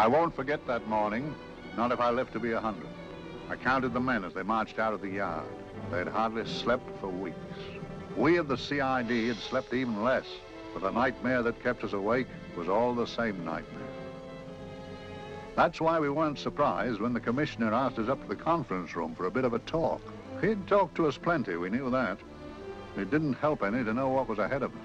I won't forget that morning, not if I live to be 100. I counted the men as they marched out of the yard. They had hardly slept for weeks. We of the CID had slept even less, but the nightmare that kept us awake was all the same nightmare. That's why we weren't surprised when the commissioner asked us up to the conference room for a bit of a talk. He'd talked to us plenty, we knew that. It didn't help any to know what was ahead of us.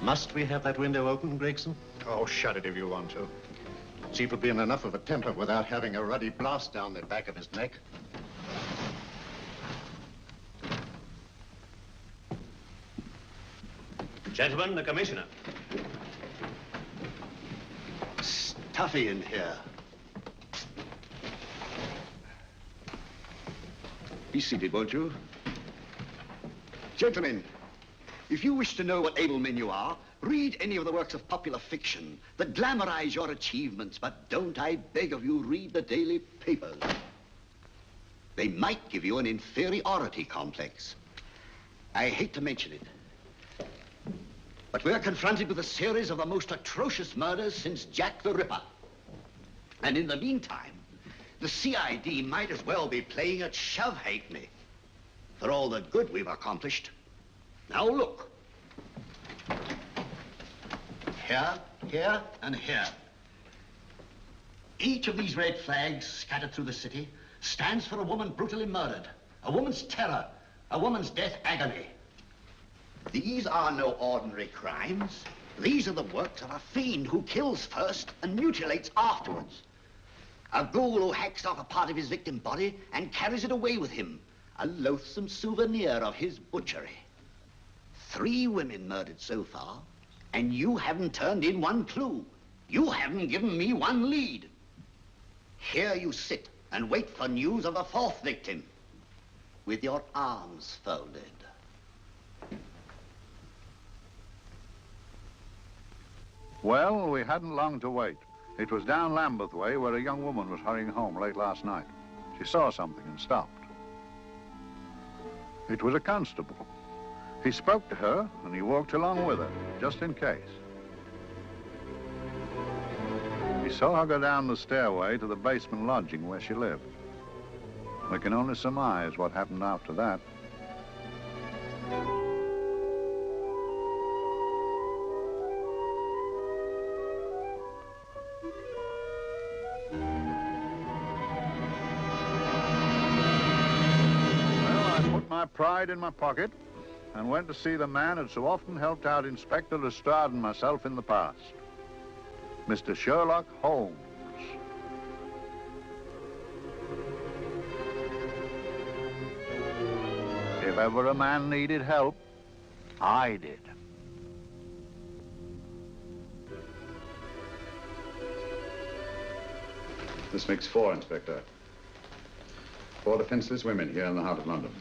Must we have that window open, Gregson? Oh, shut it if you want to. Chief will be in enough of a temper without having a ruddy blast down the back of his neck. Gentlemen, the commissioner. Stuffy in here. Be seated, won't you? Gentlemen, if you wish to know what able men you are, read any of the works of popular fiction that glamorize your achievements, but don't, I beg of you, read the daily papers. They might give you an inferiority complex. I hate to mention it, but we're confronted with a series of the most atrocious murders since Jack the Ripper. And in the meantime, the CID might as well be playing at shove halfpenny for all the good we've accomplished. Now look. Here, here, and here. Each of these red flags scattered through the city stands for a woman brutally murdered, a woman's terror, a woman's death agony. These are no ordinary crimes. These are the works of a fiend who kills first and mutilates afterwards. A ghoul who hacks off a part of his victim body and carries it away with him, a loathsome souvenir of his butchery. 3 women murdered so far, and you haven't turned in one clue. You haven't given me one lead. Here you sit and wait for news of the 4th victim, with your arms folded. Well, we hadn't long to wait. It was down Lambeth Way where a young woman was hurrying home late last night. She saw something and stopped. It was a constable. He spoke to her and he walked along with her, just in case. He saw her go down the stairway to the basement lodging where she lived. We can only surmise what happened after that. My pride in my pocket and went to see the man who'd so often helped out Inspector Lestrade and myself in the past, Mr. Sherlock Holmes. If ever a man needed help, I did. This makes 4, Inspector. 4 defenseless women here in the heart of London.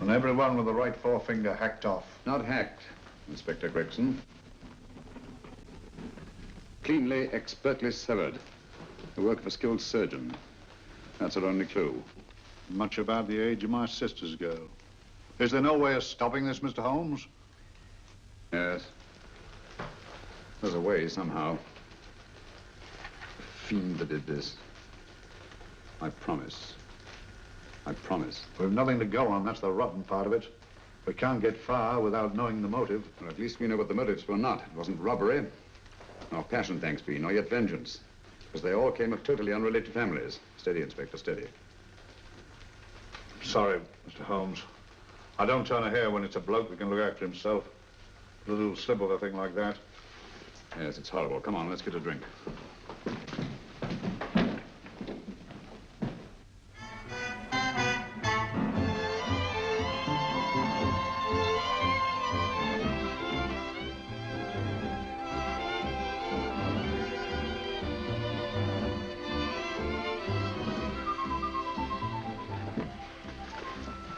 And everyone with the right forefinger hacked off. Not hacked, Inspector Gregson. Cleanly, expertly severed. The work of a skilled surgeon. That's our only clue. Much about the age of my sister's girl. Is there no way of stopping this, Mr. Holmes? Yes. There's a way, somehow. The fiend that did this. I promise. I promise. We've nothing to go on. That's the rotten part of it. We can't get far without knowing the motive. Well, at least we know what the motives were not. It wasn't robbery, nor passion, thanks be, nor yet vengeance. Because they all came of totally unrelated families. Steady, Inspector, steady. Sorry, Mr. Holmes. I don't turn a hair when it's a bloke that can look after himself. A little slip of a thing like that. Yes, it's horrible. Come on, let's get a drink.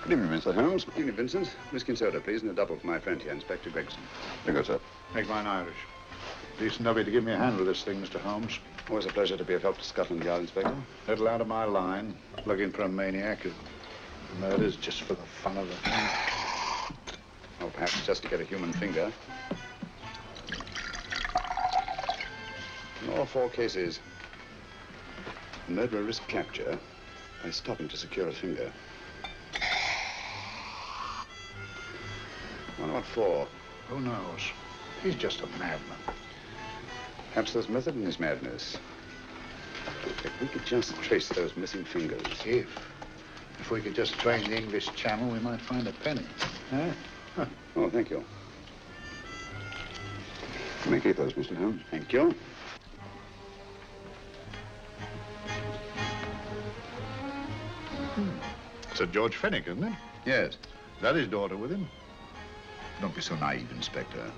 Good evening, Mr. Holmes. Good evening, Vincent. Whiskey and soda, please, and a double for my friend here, Inspector Gregson. Very good, sir. Make mine Irish. Decent of you to give me a hand with this thing, Mr. Holmes. Always a pleasure to be of help to Scotland Yard, Inspector. Little out of my line, looking for a maniac who murders just for the fun of the thing. Perhaps just to get a human finger. In all 4 cases, the murderer risked capture by stopping to secure a finger. Wonder what for? Who knows? He's just a madman. Perhaps there's method in his madness. If we could just trace those missing fingers. If we could just train the English Channel, we might find a penny. Huh? Oh, thank you. You may keep those, Mr. Holmes. Thank you. Sir George Fenwick, isn't it? Yes. Is that his daughter with him? Don't be so naive, Inspector.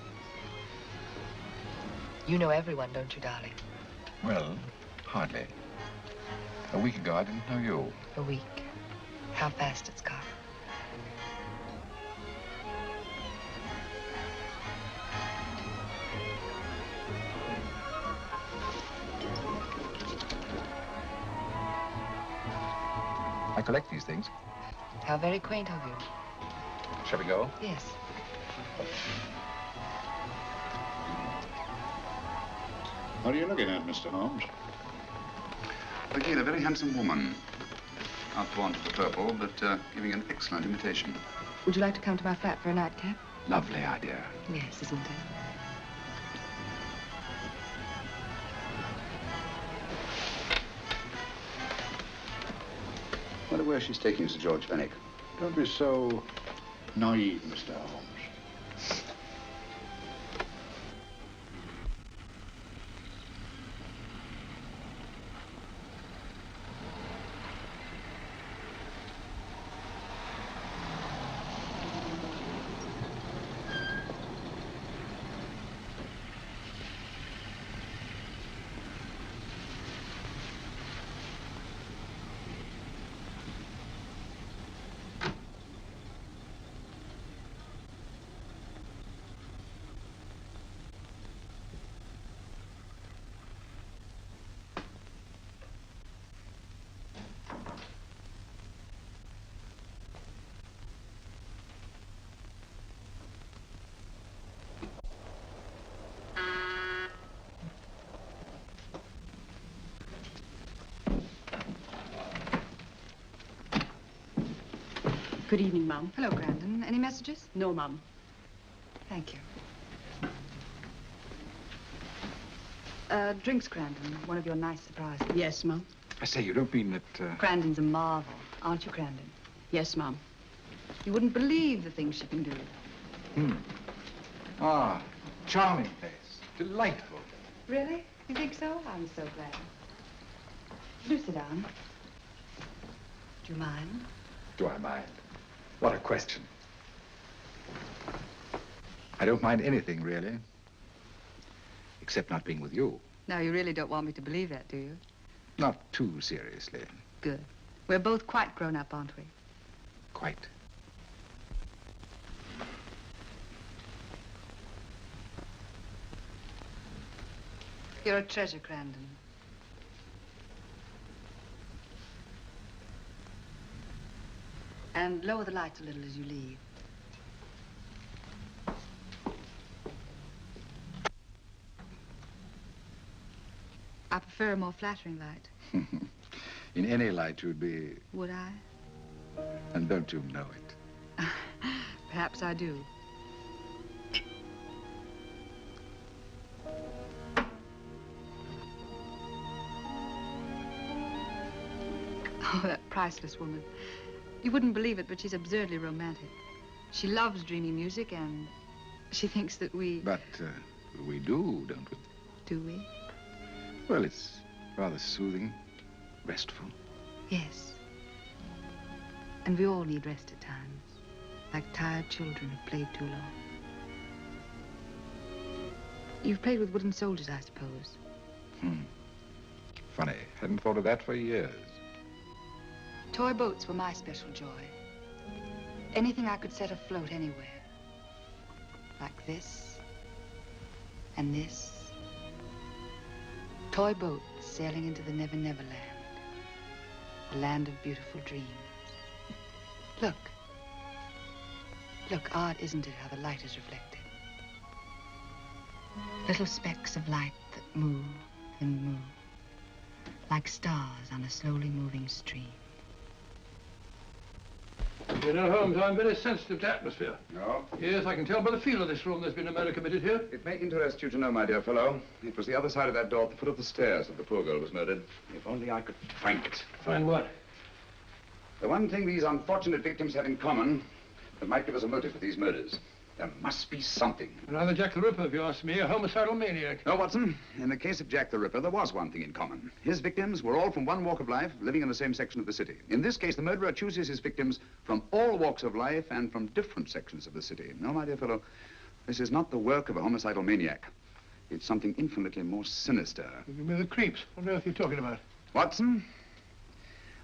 You know everyone, don't you, darling? Well, hardly. A week ago, I didn't know you. A week. How fast it's gone. I collect these things. How very quaint of you. Shall we go? Yes. What are you looking at, Mr. Holmes? Again, a very handsome woman. Not fond of the purple, but giving an excellent imitation. Would you like to come to my flat for a nightcap? Lovely idea. Yes, isn't it? Wonder where she's taking Sir George Fenwick. Don't be so naive, Mr. Holmes. Good evening, Mum. Hello, Grandon. Any messages? No, Mum. Thank you. Drinks, Grandon. One of your nice surprises. Yes, Mum. I say, you don't mean that, Grandon's a marvel, aren't you, Grandon? Yes, Mum. You wouldn't believe the things she can do. Ah, charming place. Delightful. Really? You think so? I'm so glad. Do sit down. Do you mind? Do I mind? What a question. I don't mind anything, really. Except not being with you. Now, you really don't want me to believe that, do you? Not too seriously. Good. We're both quite grown up, aren't we? Quite. You're a treasure, Grandon. And lower the lights a little as you leave. I prefer a more flattering light. In any light, you'd be... Would I? And don't you know it? Perhaps I do. Oh, that priceless woman. You wouldn't believe it, but she's absurdly romantic. She loves dreamy music, and she thinks that we... But we do, don't we? Do we? Well, it's rather soothing, restful. Yes. And we all need rest at times, like tired children who've played too long. You've played with wooden soldiers, I suppose. Funny. Hadn't thought of that for years. Toy boats were my special joy. Anything I could set afloat anywhere. Like this, and this. Toy boats sailing into the Never Never Land. A land of beautiful dreams. Look. Look, odd, isn't it, how the light is reflected? Little specks of light that move and move, like stars on a slowly moving stream. You know, Holmes, I'm very sensitive to atmosphere. No? Yes, I can tell by the feel of this room there's been a murder committed here. It may interest you to know, my dear fellow, it was the other side of that door at the foot of the stairs that the poor girl was murdered. If only I could find it. Find what? The one thing these unfortunate victims have in common that might give us a motive for these murders. There must be something. Another Jack the Ripper, if you ask me, a homicidal maniac. No, Watson. In the case of Jack the Ripper, there was one thing in common. His victims were all from one walk of life, living in the same section of the city. In this case, the murderer chooses his victims from all walks of life and from different sections of the city. No, my dear fellow, this is not the work of a homicidal maniac. It's something infinitely more sinister. Give me the creeps. What on earth are you talking about? Watson,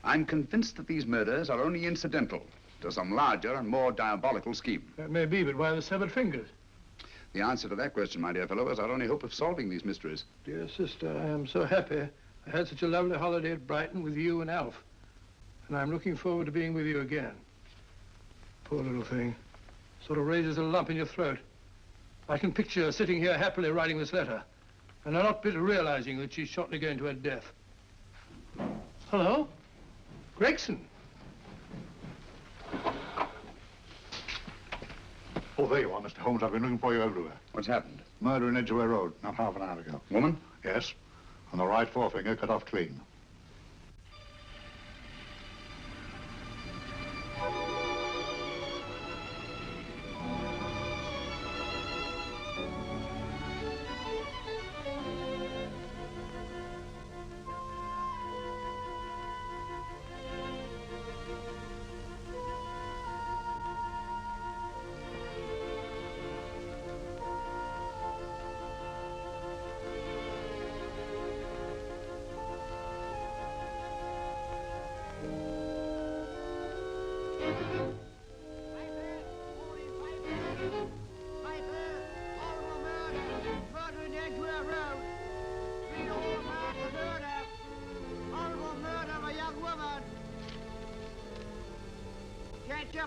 I'm convinced that these murders are only incidental to some larger and more diabolical scheme. That may be, but why the severed fingers? The answer to that question, my dear fellow, is our only hope of solving these mysteries. Dear sister, I am so happy. I had such a lovely holiday at Brighton with you and Alf. And I'm looking forward to being with you again. Poor little thing. Sort of raises a lump in your throat. I can picture her sitting here happily writing this letter. And I'm not bit realizing that she's shortly going to her death. Hello? Gregson. Oh, there you are, Mr. Holmes. I've been looking for you everywhere. What's happened? Murder in Edgware Road, not half an hour ago. Woman? Yes. And the right forefinger cut off clean.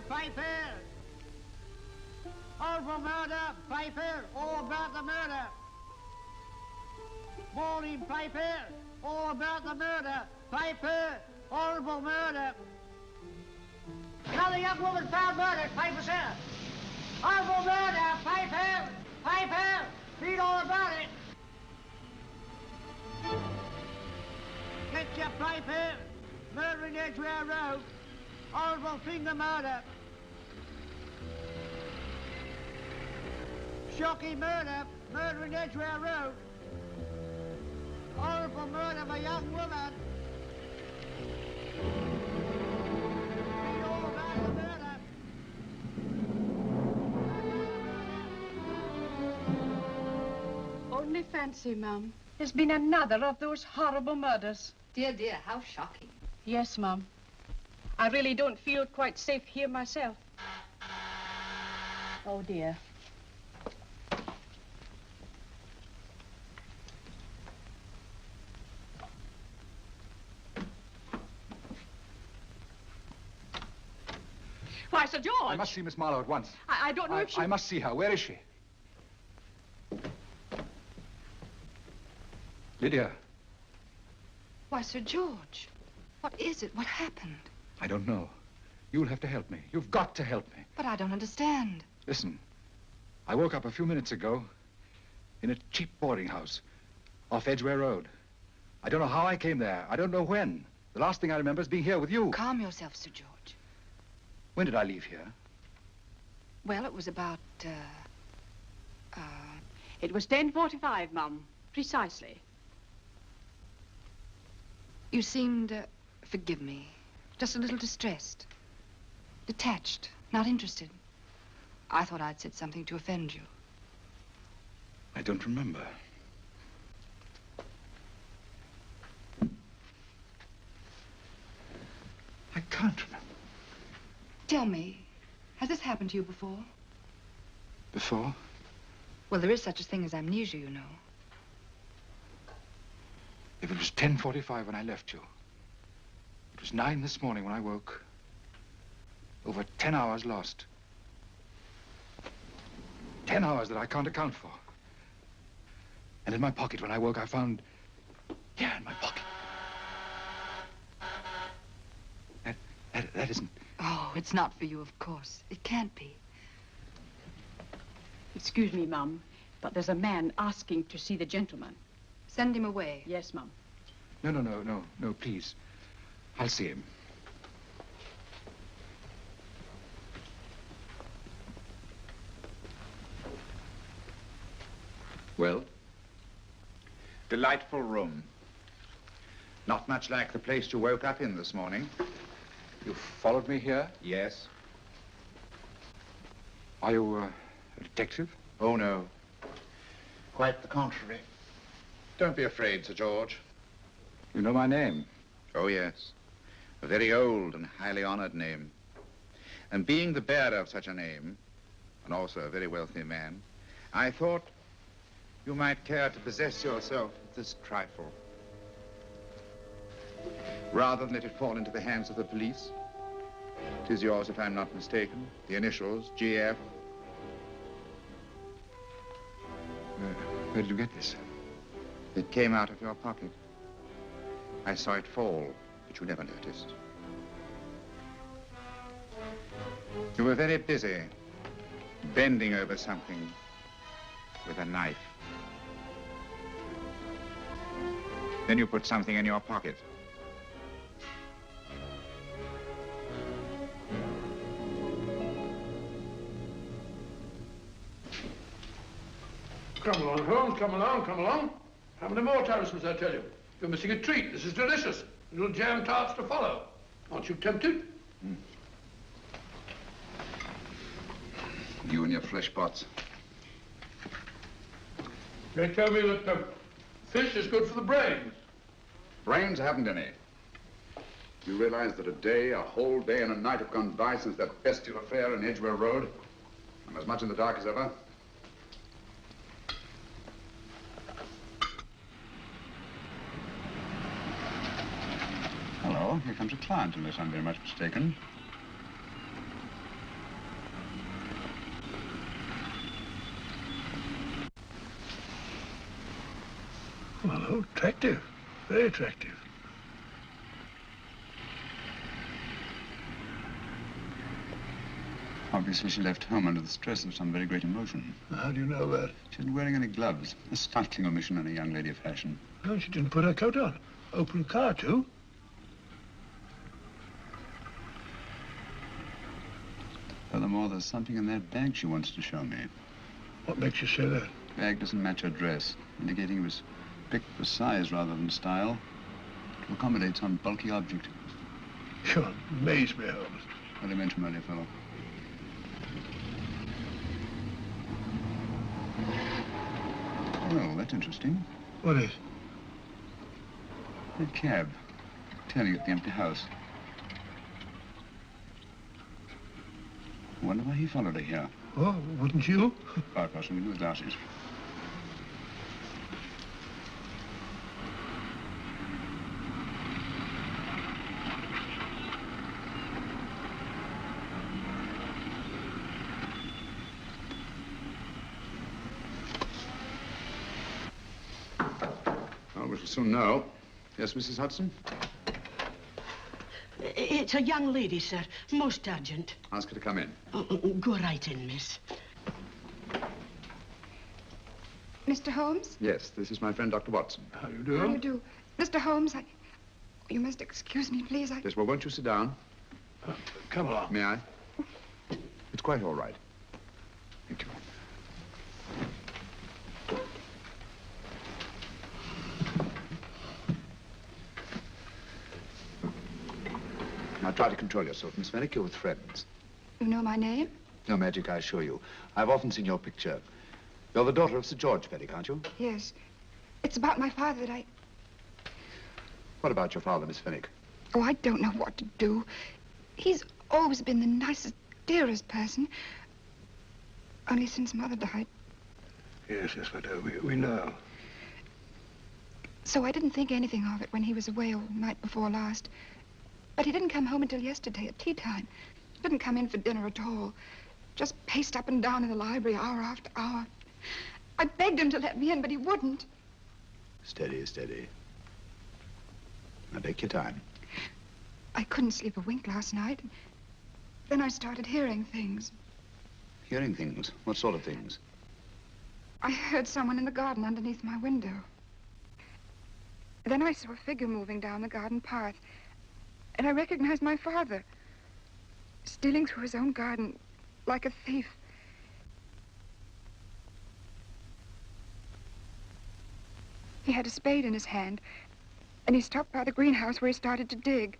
Piper! Horrible murder, Piper! All about the murder! Morning, Piper! All about the murder! Piper! Horrible murder! Another young woman found murdered, Piper, sir! Horrible murder, Piper! Piper! Read all about it! Get your Piper! Murder in Edgware Road! Horrible finger murder! Shocking murder! Murder in Edgware Road! Horrible murder of a young woman! Read all about the murder! Only fancy, Mum. There's been another of those horrible murders. Dear, dear, how shocking. Yes, Mum. I really don't feel quite safe here myself. Oh, dear. Why, Sir George! I must see Miss Marlowe at once. I don't know if she... I must see her. Where is she? Lydia. Why, Sir George, what is it? What happened? I don't know. You'll have to help me. You've got to help me. But I don't understand. Listen, I woke up a few minutes ago in a cheap boarding house off Edgware Road. I don't know how I came there. I don't know when. The last thing I remember is being here with you. Calm yourself, Sir George. When did I leave here? Well, it was about, It was 10:45, Mum. Precisely. You seemed, forgive me, just a little distressed. Detached, not interested. I thought I'd said something to offend you. I don't remember. I can't remember. Tell me, has this happened to you before? Before? Well, there is such a thing as amnesia, you know. If it was 10:45 when I left you, it was 9 this morning when I woke. Over 10 hours lost. 10 hours that I can't account for. And in my pocket, when I woke, I found... Yeah, in my pocket. That isn't... Oh, it's not for you, of course. It can't be. Excuse me, Mum, but there's a man asking to see the gentleman. Send him away. Yes, Mum. No, please. I'll see him. Well? Delightful room. Not much like the place you woke up in this morning. You followed me here? Yes. Are you a detective? Oh, no. Quite the contrary. Don't be afraid, Sir George. You know my name? Oh, yes. A very old and highly honored name. And being the bearer of such a name, and also a very wealthy man, I thought you might care to possess yourself of this trifle. Rather than let it fall into the hands of the police. It is yours, if I'm not mistaken. The initials, GF. Where did you get this? It came out of your pocket. I saw it fall, but you never noticed. You were very busy, bending over something with a knife. Then you put something in your pocket. Come along, Holmes, come along, come along. How many more times must I tell you? You're missing a treat. This is delicious. Little jam tarts to follow. Aren't you tempted? You and your flesh pots. They tell me that fish is good for the brains. Brains haven't any. You realize that a whole day and a night have gone by since that bestial affair in Edgware Road? I'm as much in the dark as ever. Hello, here comes a client, unless I'm very much mistaken. Well, attractive. Very attractive. Obviously, she left home under the stress of some very great emotion. How do you know that? She isn't wearing any gloves. A startling omission in a young lady of fashion. Oh, she didn't put her coat on. Open car, too. Furthermore, there's something in that bag she wants to show me. What makes you say that? The bag doesn't match her dress, indicating it was picked for size rather than style, to accommodate some bulky object. You amaze me, Holmes. What I meant, my dear fellow. Well, that's interesting. What is? That cab, turning at the empty house. I wonder why he followed her here. Oh, wouldn't you? Quite possibly with glasses. Well, we shall soon know. Yes, Mrs. Hudson? It's a young lady, sir. Most urgent. Ask her to come in. Go right in, miss. Mr. Holmes? Yes, this is my friend, Dr. Watson. How do you do? How do you do? Mr. Holmes, you must excuse me, please. Yes, well, won't you sit down? Come along. May I? It's quite all right. Thank you. Now, try to control yourself, Miss Merrick. You're with friends. You know my name? No magic, I assure you. I've often seen your picture. You're the daughter of Sir George Merrick, aren't you? Yes. It's about my father that What about your father, Miss Fenwick? Oh, I don't know what to do. He's always been the nicest, dearest person. Only since Mother died. Yes, we do. We know. So I didn't think anything of it when he was away all night before last. But he didn't come home until yesterday at tea time. Didn't come in for dinner at all. Just paced up and down in the library hour after hour. I begged him to let me in, but he wouldn't. Steady, steady. Now take your time. I couldn't sleep a wink last night. Then I started hearing things. Hearing things? What sort of things? I heard someone in the garden underneath my window. Then I saw a figure moving down the garden path. And I recognized my father, stealing through his own garden like a thief. He had a spade in his hand, and he stopped by the greenhouse where he started to dig.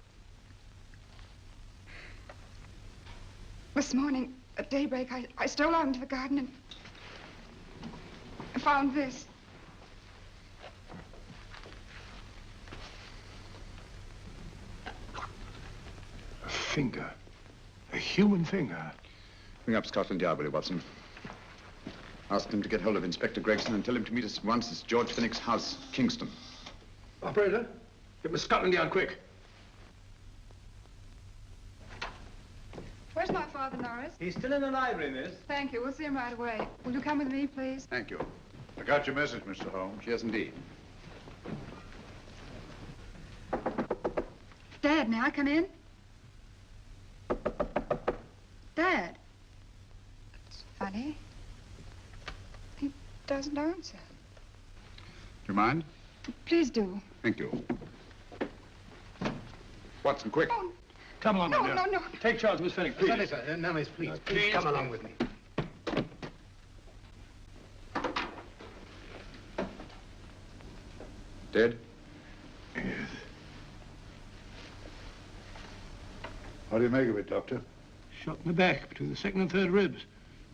This morning, at daybreak, I stole out into the garden and I found this. A finger. A human finger. Bring up Scotland Yard, will you, Watson? Ask them to get hold of Inspector Gregson and tell him to meet us at once at George Finnick's house, Kingston. Operator, get me Scotland Yard quick. Where's my father, Norris? He's still in the library, miss. Thank you. We'll see him right away. Will you come with me, please? Thank you. I got your message, Mr. Holmes. Yes, indeed. Dad, may I come in? Dad. It's funny. He doesn't answer. Do you mind? Please do. Thank you. Watson, quick. Oh, Come along, no, my dear. no, no. Take charge, Miss Finnick, please. Sorry, sir. No, miss, please. Please come along with me. Dead? Yes. What do you make of it, Doctor? Shot in the back, between the second and third ribs.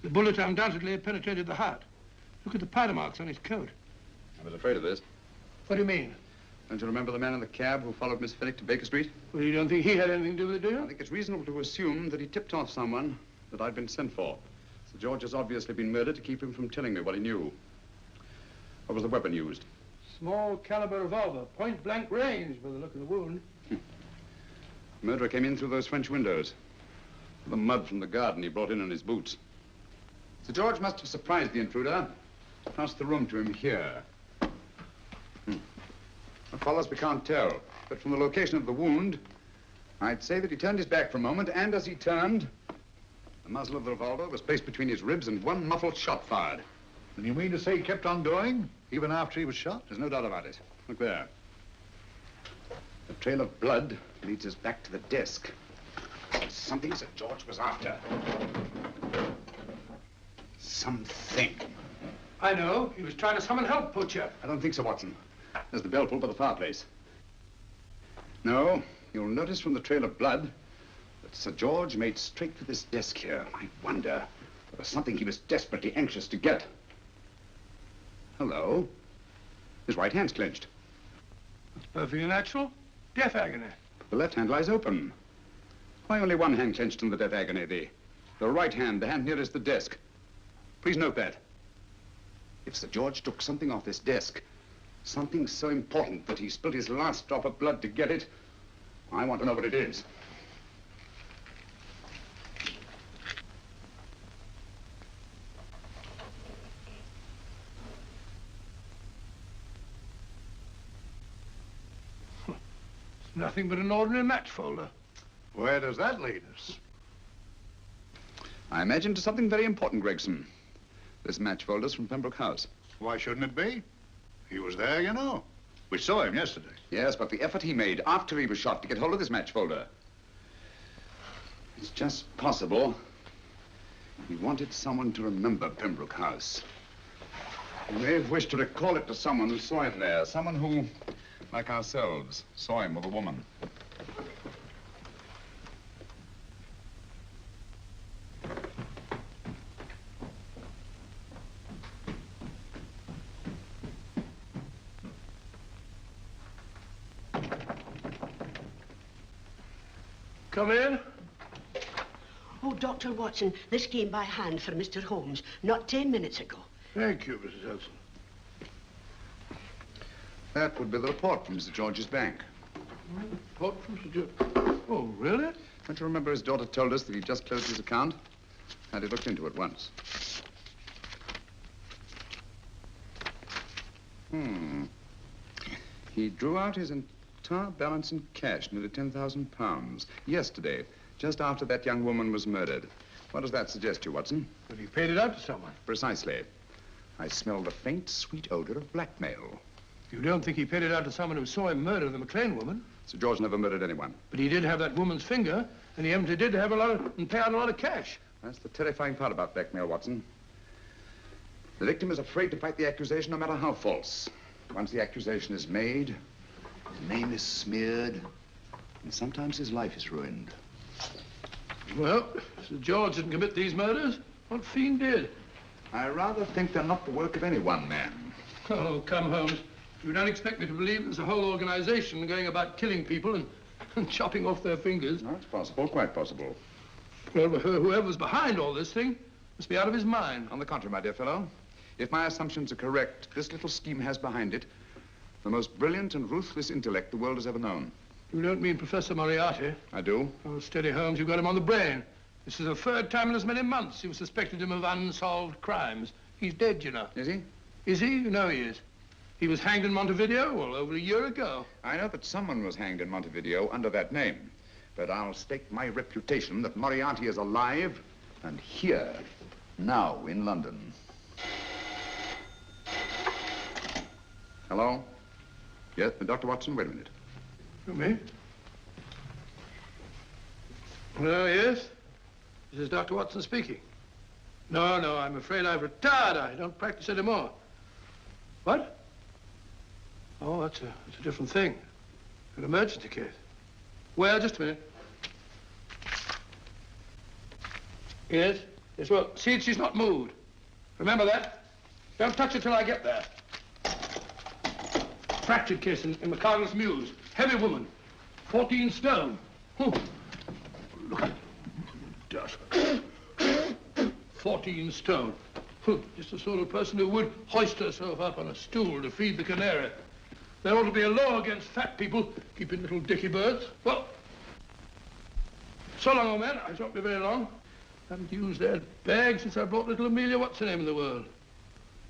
The bullet undoubtedly had penetrated the heart. Look at the powder marks on his coat. I was afraid of this. What do you mean? Don't you remember the man in the cab who followed Miss Finnick to Baker Street? Well, you don't think he had anything to do with it, do I you? think it's reasonable to assume that he tipped off someone that I'd been sent for. Sir George has obviously been murdered to keep him from telling me what he knew. What was the weapon used? Small caliber revolver, point blank range by the look of the wound. The murderer came in through those French windows. The mud from the garden he brought in on his boots. Sir George must have surprised the intruder. Passed the room to him here. What follows, we can't tell. But from the location of the wound, I'd say that he turned his back for a moment, and as he turned, the muzzle of the revolver was placed between his ribs and one muffled shot fired. And you mean to say he kept on going, even after he was shot? There's no doubt about it. Look there. The trail of blood leads us back to the desk. Something Sir George was after. Something. I know. He was trying to summon help, Poacher. I don't think so, Watson. There's the bell pulled by the fireplace. No, you'll notice from the trail of blood that Sir George made straight for this desk here. I wonder, there was something he was desperately anxious to get. Hello. His right hand's clenched. That's perfectly natural. Death agony. The left hand lies open. Why only one hand clenched in the death agony? The right hand, the hand nearest the desk. Please note that. If Sir George took something off this desk, something so important that he spilled his last drop of blood to get it, I want to know what it is. It's nothing but an ordinary match folder. Where does that lead us? I imagine to something very important, Gregson. This match folder's from Pembroke House. Why shouldn't it be? He was there, you know. We saw him yesterday. Yes, but the effort he made after he was shot to get hold of this match folder. It's just possible he wanted someone to remember Pembroke House. He may have wished to recall it to someone who saw him there. Someone who, like ourselves, saw him with a woman. Come in. Oh, Dr. Watson, this came by hand for Mr. Holmes, not 10 minutes ago. Thank you, Mrs. Elson. That would be the report from Mr. George's bank. Report from Sir George. Oh, really? Don't you remember his daughter told us that he'd just closed his account? Had it looked into at once. He drew out his entire balance in cash, nearly £10,000, yesterday, just after that young woman was murdered. What does that suggest to you, Watson? But he paid it out to someone. Precisely. I smell the faint, sweet odor of blackmail. You don't think he paid it out to someone who saw him murder the McLean woman? Sir George never murdered anyone. But he did have that woman's finger, and he evidently did have and pay out a lot of cash. That's the terrifying part about blackmail, Watson. The victim is afraid to fight the accusation, no matter how false. Once the accusation is made, his name is smeared, and sometimes his life is ruined. Well, Sir George didn't commit these murders. What fiend did? I rather think they're not the work of any one man. Oh, come, Holmes. You don't expect me to believe there's a whole organization going about killing people and chopping off their fingers. No, it's possible, quite possible. Well, whoever's behind all this thing must be out of his mind. On the contrary, my dear fellow, if my assumptions are correct, this little scheme has behind it the most brilliant and ruthless intellect the world has ever known. You don't mean Professor Moriarty? I do. Oh, steady, Holmes. You've got him on the brain. This is the third time in as many months you've suspected him of unsolved crimes. He's dead, you know. Is he? Is he? You know he is. He was hanged in Montevideo, well, over a year ago. I know that someone was hanged in Montevideo under that name. But I'll stake my reputation that Moriarty is alive and here, now, in London. Hello? Yes, Dr. Watson, wait a minute. You me? Oh, yes? This is Dr. Watson speaking. No, I'm afraid I've retired. I don't practice anymore. What? Oh, that's a different thing. An emergency case. Well, just a minute. Yes? Yes, well, see, she's not moved. Remember that? Don't touch her till I get there. Fractured case in McCardle's Mews. Heavy woman. 14 stone. Look at dust. 14 stone. Just the sort of person who would hoist herself up on a stool to feed the canary. There ought to be a law against fat people keeping little dicky birds. Well, so long, old man. I shan't be very long. Haven't used that bag since I brought little Amelia. What's her name in the world?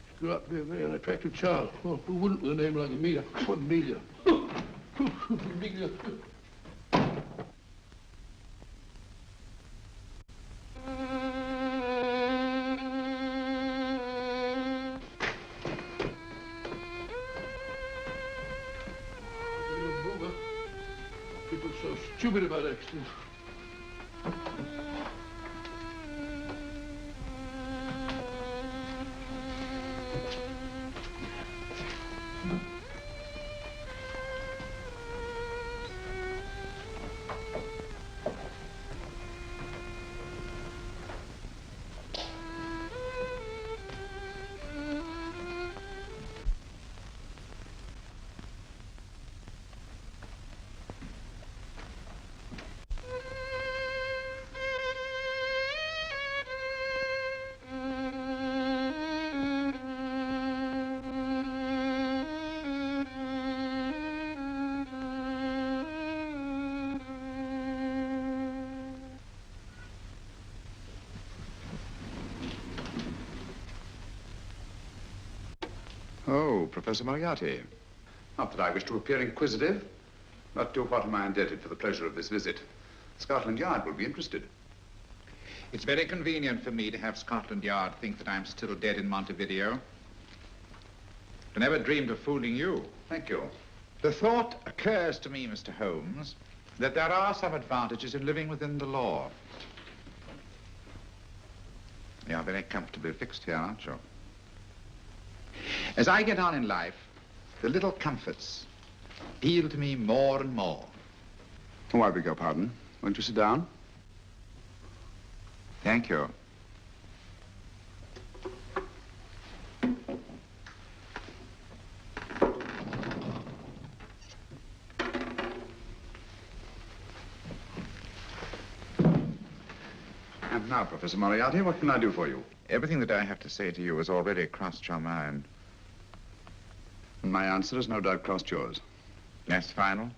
She grew up to be a very unattractive child. Well, who wouldn't with a name like Amelia? Oh, Amelia. Amelia. People so stupid about accidents. Oh, Professor Moriarty. Not that I wish to appear inquisitive, but to what am I indebted for the pleasure of this visit? Scotland Yard will be interested. It's very convenient for me to have Scotland Yard think that I'm still dead in Montevideo. I never dreamed of fooling you. Thank you. The thought occurs to me, Mr. Holmes, that there are some advantages in living within the law. You're very comfortably fixed here, aren't you? As I get on in life, the little comforts appeal to me more and more. Oh, I beg your pardon. Won't you sit down? Thank you. And now, Professor Moriarty, what can I do for you? Everything that I have to say to you has already crossed your mind. And my answer has no doubt crossed yours. That's final?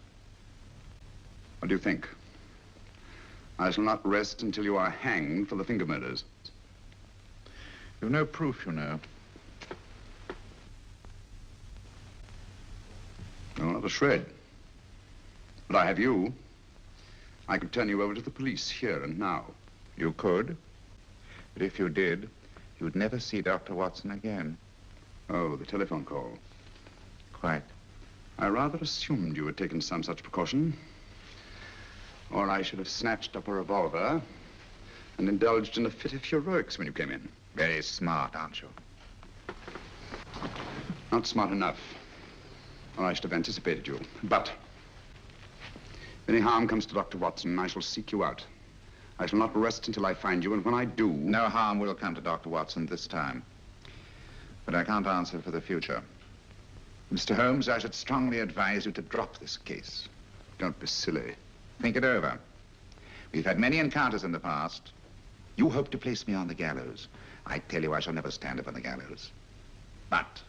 What do you think? I shall not rest until you are hanged for the finger murders. You've no proof, you know. No, not a shred. But I have you. I could turn you over to the police here and now. You could. But if you did, you'd never see Dr. Watson again. Oh, the telephone call. Quite. I rather assumed you had taken some such precaution. Or I should have snatched up a revolver and indulged in a fit of heroics when you came in. Very smart, aren't you? Not smart enough. Or I should have anticipated you. But if any harm comes to Dr. Watson, I shall seek you out. I shall not rest until I find you, and when I do... No harm will come to Dr. Watson this time. But I can't answer for the future. Mr. Holmes, I should strongly advise you to drop this case. Don't be silly. Think it over. We've had many encounters in the past. You hope to place me on the gallows. I tell you, I shall never stand upon the gallows. But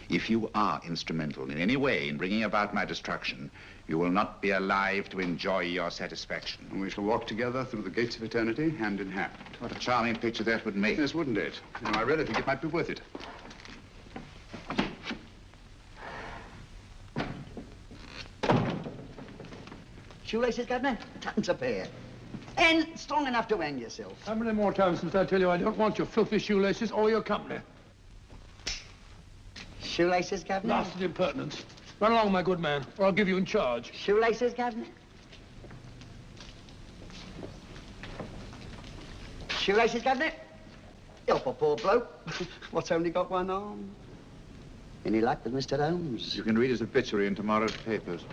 if you are instrumental in any way in bringing about my destruction, you will not be alive to enjoy your satisfaction. And we shall walk together through the gates of eternity, hand in hand. What a charming picture that would make. Yes, wouldn't it? You know, I really think it might be worth it. Shoelaces, Governor? Tons a pair. And strong enough to hang yourself. How many more times must I tell you I don't want your filthy shoelaces or your company? Shoelaces, Governor? Blasted impertinence. Run along, my good man, or I'll give you in charge. Shoelaces, Governor? Shoelaces, Governor? Help a poor bloke. What's only got one arm? Any luck with Mr. Holmes? You can read his obituary in tomorrow's papers.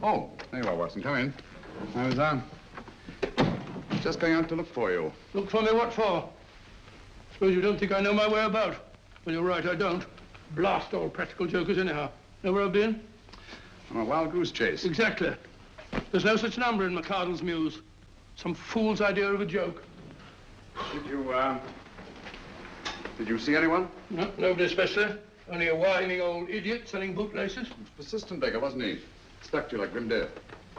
Oh, there you are, Watson. Come in. I was, just going out to look for you. Look for me what for? Suppose you don't think I know my way about. Well, you're right, I don't. Blast all practical jokers anyhow. Know where I've been? On a wild goose chase. Exactly. There's no such number in McCardle's Muse. Some fool's idea of a joke. Did you see anyone? No, nobody especially. Only a whining old idiot selling bootlaces. Persistent beggar, wasn't he? Stuck to you like grim death.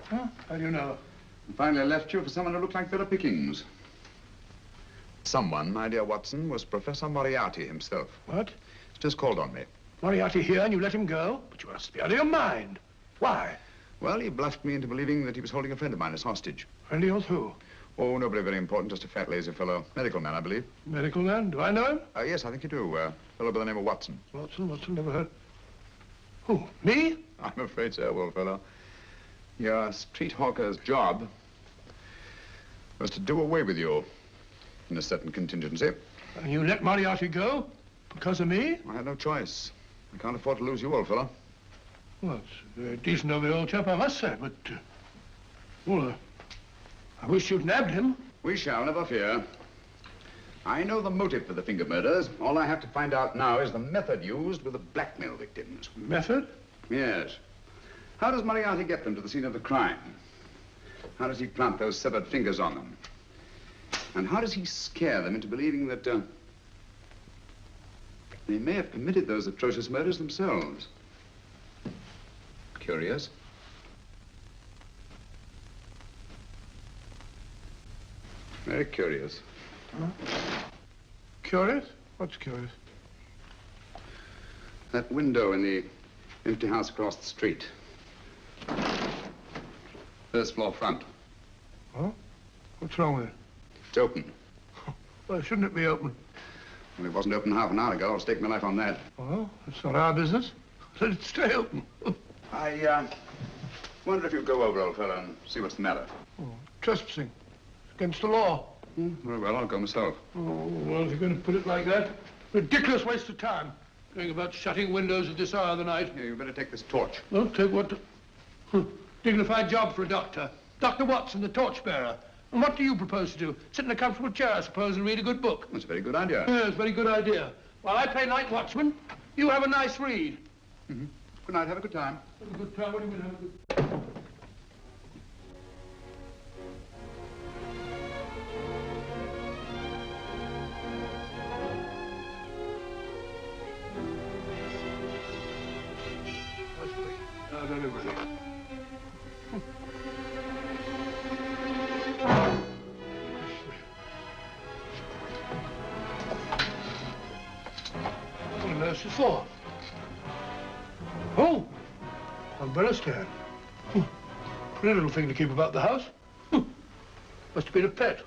Huh? How do you know? And finally left you for someone who looked like Philip Pickings. Someone, my dear Watson, was Professor Moriarty himself. What? He's just called on me. Moriarty here and you let him go? But you must be out of your mind. Why? Well, he bluffed me into believing that he was holding a friend of mine as hostage. Friend of yours who? Oh, nobody very important, just a fat, lazy fellow. Medical man, I believe. Medical man? Do I know him? Yes, I think you do. Fellow by the name of Watson. Watson, never heard. Who, me? I'm afraid so, old fellow. Your street hawker's job was to do away with you in a certain contingency. And you let Moriarty go? Because of me? I had no choice. I can't afford to lose you, old fellow. Well, it's very decent of the old chap, I must say, but... I wish you'd nabbed him. We shall, never fear. I know the motive for the finger murders. All I have to find out now is the method used with the blackmail victims. Method? Yes. How does Moriarty get them to the scene of the crime? How does he plant those severed fingers on them? And how does he scare them into believing that they may have committed those atrocious murders themselves? Curious. Very curious. Huh? Curious? What's curious? That window in the empty house across the street. First floor front. Huh? What's wrong with it? It's open. Why shouldn't it be open? Well, it wasn't open half an hour ago. I'll stake my life on that. Well, it's not our business. Let it stay open. I wonder if you'd go over, old fellow, and see what's the matter. Oh, trespassing. It's against the law. Very well, I'll go myself. Oh, well, if you're going to put it like that, ridiculous waste of time. Going about shutting windows at this hour of the night. Yeah, you better take this torch. Well, take what? Dignified job for a doctor. Dr. Watson, the torchbearer. And what do you propose to do? Sit in a comfortable chair, I suppose, and read a good book? That's a very good idea. Yes, very good idea. While I play night watchman, you have a nice read. Mm-hmm. Good night. Have a good time. Have a good time? What do you mean, have a good time? everything. What on earth is for? Oh, umbrella stand. Pretty little thing to keep about the house. Must have been a pet.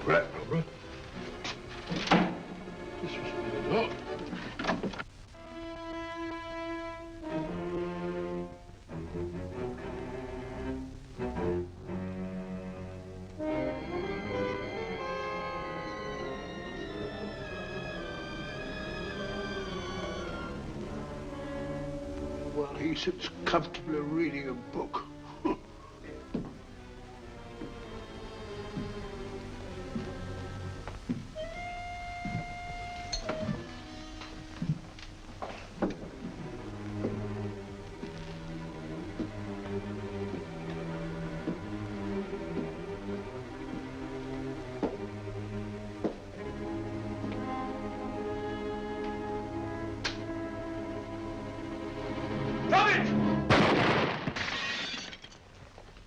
Right, Barbara. This was the door. While he sits comfortably reading a book.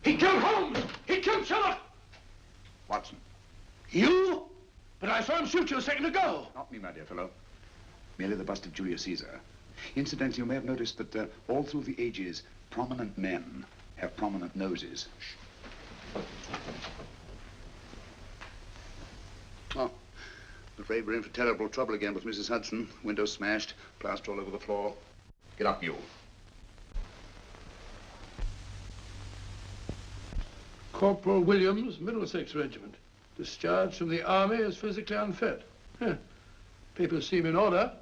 He killed Holmes! He killed Sherlock! Watson. You? But I saw him shoot you a second ago. Not me, my dear fellow. Merely the bust of Julius Caesar. Incidentally, you may have noticed that all through the ages, prominent men have prominent noses. Shh. Oh, I'm afraid we're in for terrible trouble again with Mrs. Hudson. Windows smashed, plaster all over the floor. Get up, you. Corporal Williams, Middlesex Regiment. Discharged from the army as physically unfit. Papers seem in order.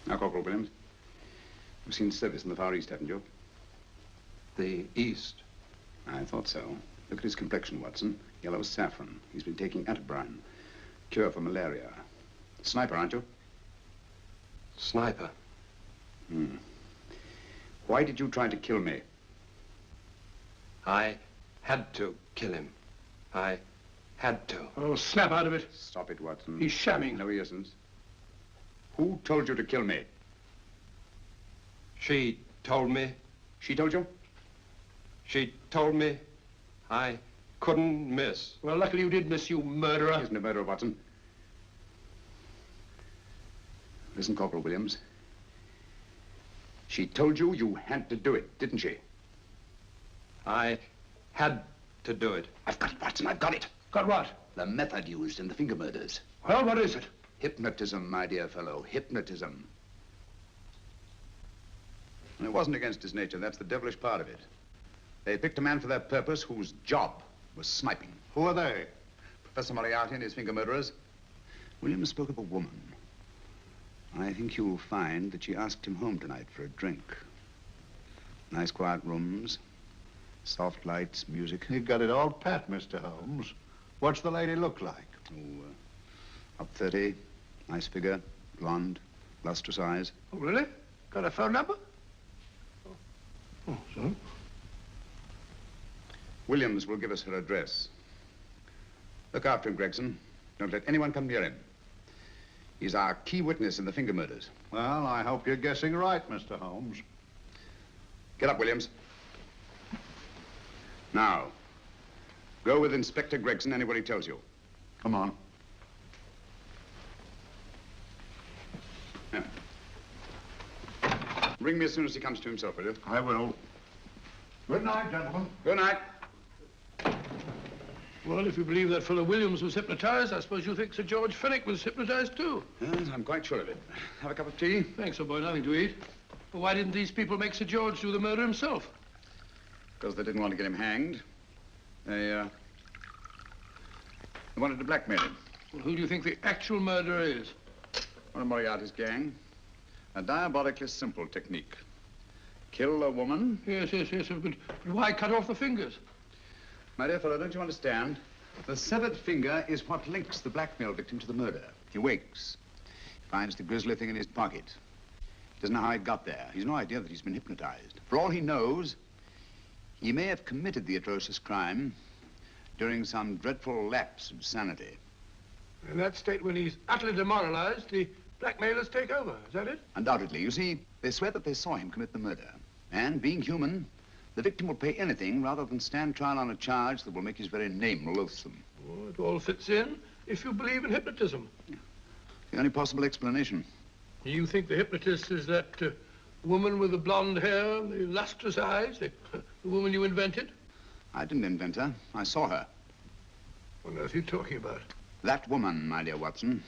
Now, Corporal Williams, you've seen service in the Far East, haven't you? The East? I thought so. Look at his complexion, Watson. Yellow as saffron. He's been taking Atabrine. Cure for malaria. Sniper, aren't you? Sniper? Why did you try to kill me? I had to kill him. I had to. Oh, snap out of it. Stop it, Watson. He's shamming. No, he isn't. Who told you to kill me? She told me. She told you? She told me I couldn't miss. Well, luckily you did miss, you murderer. He isn't a murderer, Watson. Listen, Corporal Williams. She told you you had to do it, didn't she? I had to do it. I've got it, Watson, I've got it. Got what? The method used in the finger murders. Well, what is it? Hypnotism, my dear fellow, hypnotism. And it wasn't against his nature, that's the devilish part of it. They picked a man for their purpose whose job was sniping. Who are they? Professor Moriarty and his finger murderers. Williams spoke of a woman. I think you'll find that she asked him home tonight for a drink. Nice quiet rooms, soft lights, music. You've got it all pat, Mr. Holmes. What's the lady look like? Oh, up 30, nice figure, blonde, lustrous eyes. Oh, really? Got a phone number? Oh, so? Williams will give us her address. Look after him, Gregson. Don't let anyone come near him. He's our key witness in the finger murders. Well, I hope you're guessing right, Mr. Holmes. Get up, Williams. Now, go with Inspector Gregson anywhere he tells you. Come on. Yeah. Ring me as soon as he comes to himself, will you? I will. Good night, gentlemen. Good night. Well, if you believe that fellow Williams was hypnotized, I suppose you think Sir George Fenwick was hypnotized too. Yes, I'm quite sure of it. Have a cup of tea? Thanks, old boy. Nothing to eat. But why didn't these people make Sir George do the murder himself? Because they didn't want to get him hanged. They wanted to blackmail him. Well, who do you think the actual murderer is? One of Moriarty's gang. A diabolically simple technique. Kill a woman. Yes, but why cut off the fingers? My dear fellow, don't you understand? The severed finger is what links the blackmail victim to the murder. He wakes, finds the grisly thing in his pocket. He doesn't know how it got there. He's no idea that he's been hypnotized. For all he knows, he may have committed the atrocious crime during some dreadful lapse of sanity. In that state, when he's utterly demoralized, the blackmailers take over. Is that it? Undoubtedly. You see, they swear that they saw him commit the murder. And being human, the victim will pay anything rather than stand trial on a charge that will make his very name loathsome. Oh, it all fits in if you believe in hypnotism. Yeah. The only possible explanation. You think the hypnotist is that woman with the blonde hair and the lustrous eyes, the woman you invented? I didn't invent her. I saw her. What on earth are you talking about? That woman, my dear Watson,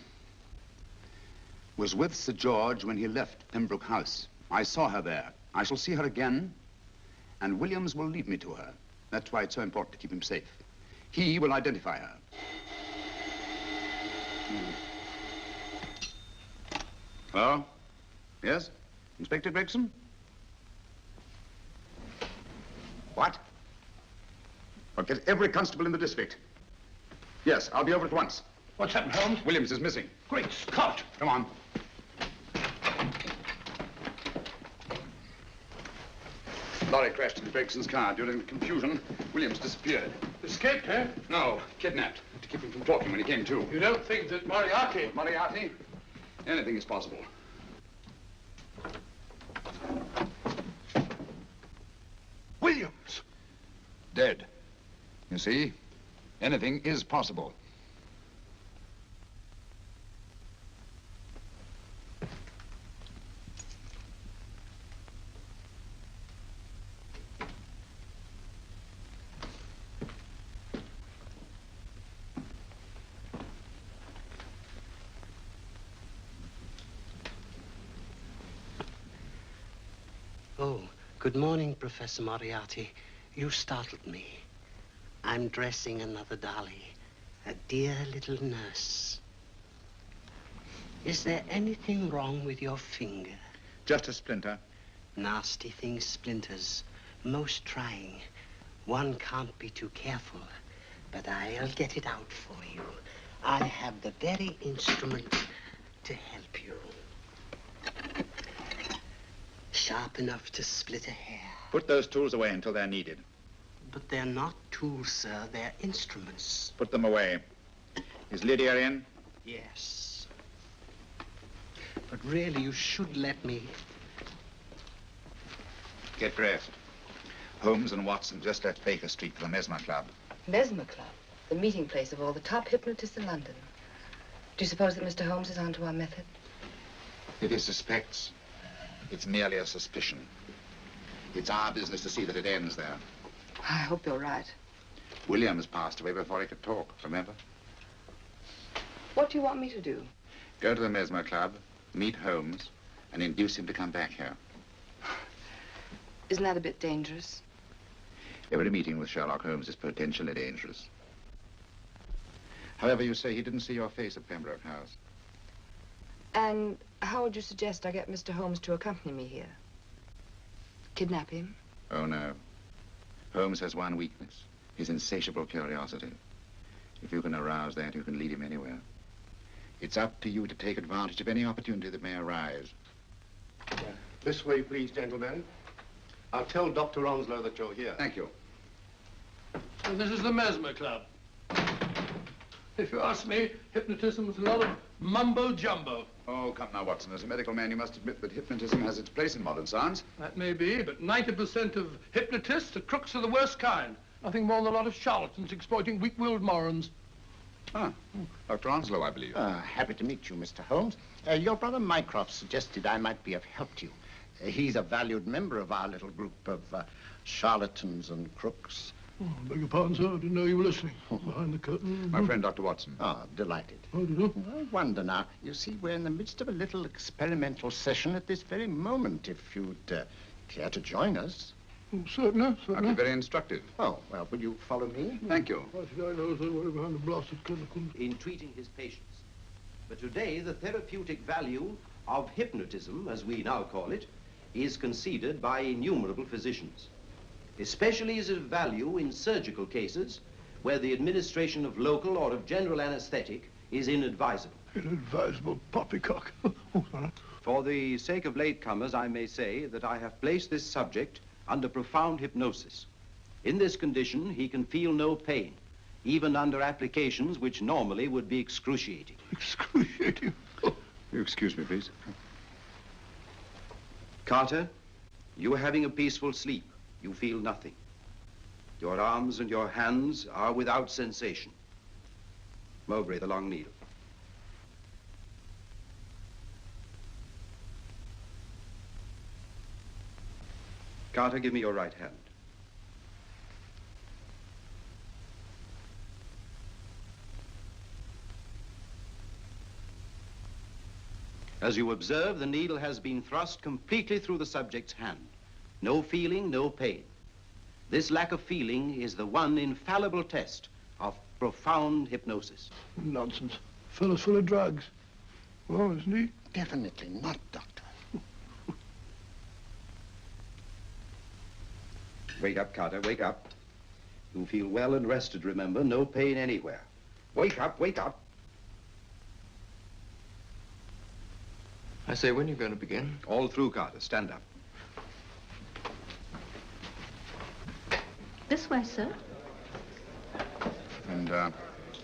was with Sir George when he left Pembroke House. I saw her there. I shall see her again, and Williams will lead me to her. That's why it's so important to keep him safe. He will identify her. Hello? Yes? Inspector Gregson? What? I'll get every constable in the district. Yes, I'll be over at once. What's happened, Holmes? Williams is missing. Great Scott! Come on. Lorry crashed into Gregson's car. During the confusion, Williams disappeared. Escaped, eh? No, kidnapped. To keep him from talking when he came to. You don't think that Moriarty... Moriarty? Anything is possible. Williams! Dead. You see, anything is possible. Oh, good morning, Professor Moriarty. You startled me. I'm dressing another dolly, a dear little nurse. Is there anything wrong with your finger? Just a splinter. Nasty things, splinters. Most trying. One can't be too careful, but I'll get it out for you. I have the very instrument to help you. Sharp enough to split a hair. Put those tools away until they're needed. But they're not tools, sir. They're instruments. Put them away. Is Lydia in? Yes. But really, you should let me... Get dressed. Holmes and Watson just left Baker Street for the Mesmer Club. Mesmer Club? The meeting place of all the top hypnotists in London. Do you suppose that Mr. Holmes is onto our method? If he suspects, it's merely a suspicion. It's our business to see that it ends there. I hope you're right. Williams passed away before he could talk, remember? What do you want me to do? Go to the Mesmer Club, meet Holmes, and induce him to come back here. Isn't that a bit dangerous? Every meeting with Sherlock Holmes is potentially dangerous. However, you say he didn't see your face at Pembroke House. And how would you suggest I get Mr. Holmes to accompany me here? Kidnap him? Oh, no. Holmes has one weakness, his insatiable curiosity. If you can arouse that, you can lead him anywhere. It's up to you to take advantage of any opportunity that may arise. This way, please, gentlemen. I'll tell Dr. Onslow that you're here. Thank you. So this is the Mesmer Club. If you ask me, hypnotism is a lot of mumbo-jumbo. Oh, come now, Watson. As a medical man, you must admit that hypnotism has its place in modern science. That may be, but 90% of hypnotists are crooks of the worst kind. Nothing more than a lot of charlatans exploiting weak-willed morons. Ah, Dr. Onslow, I believe. Happy to meet you, Mr. Holmes. Your brother Mycroft suggested I might be of help to you. He's a valued member of our little group of charlatans and crooks. Oh, beg your pardon, sir. I didn't know you were listening. Behind the curtain. My friend, Dr. Watson. Oh, delighted. Oh, did you? I wonder now. You see, we're in the midst of a little experimental session at this very moment. If you'd care to join us. Certainly, That'd certainly. be very instructive. Oh, well, will you follow me? Thank you. Why should I know somewhere behind the blasted clinical? In treating his patients. But today, the therapeutic value of hypnotism, as we now call it, is conceded by innumerable physicians. Especially is it of value in surgical cases where the administration of local or of general anesthetic is inadvisable. Inadvisable poppycock. Oh, sorry. For the sake of latecomers, I may say that I have placed this subject under profound hypnosis. In this condition, he can feel no pain, even under applications which normally would be excruciating. Excruciating? Oh. You excuse me, please. Carter, you are having a peaceful sleep. You feel nothing. Your arms and your hands are without sensation. Mowbray, the long needle. Carter, give me your right hand. As you observe, the needle has been thrust completely through the subject's hand. No feeling, no pain. This lack of feeling is the one infallible test of profound hypnosis. Nonsense. Fellow's full of drugs. Well, isn't he? Definitely not, Doctor. Wake up, Carter, wake up. You feel well and rested, remember. No pain anywhere. Wake up, wake up. I say, when are you going to begin? All through, Carter. Stand up. This way, sir. And, are